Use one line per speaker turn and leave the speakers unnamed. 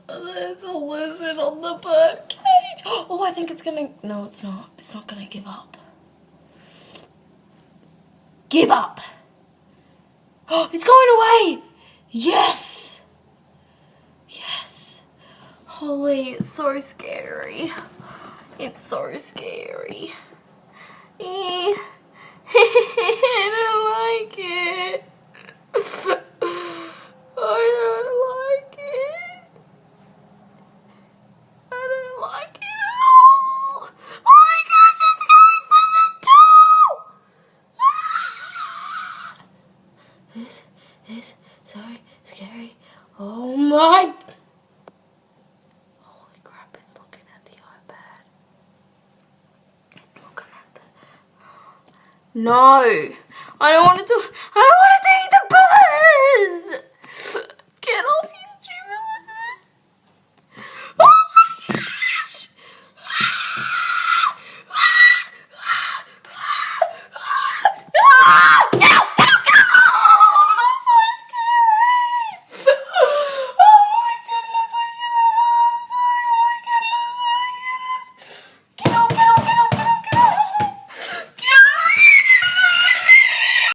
There's a lizard on the bird cage. Oh, I think it's gonna... No, it's not. It's not gonna give up. Give up. Oh, it's going away. Yes. Yes. Holy, it's so scary. It's so scary. I don't like it. I don't like it. I don't like it at all. Oh my gosh, it's going for the door. This is so scary. Oh my. Holy crap, it's looking at the iPad. It's looking at the... No. I don't want to do... I don't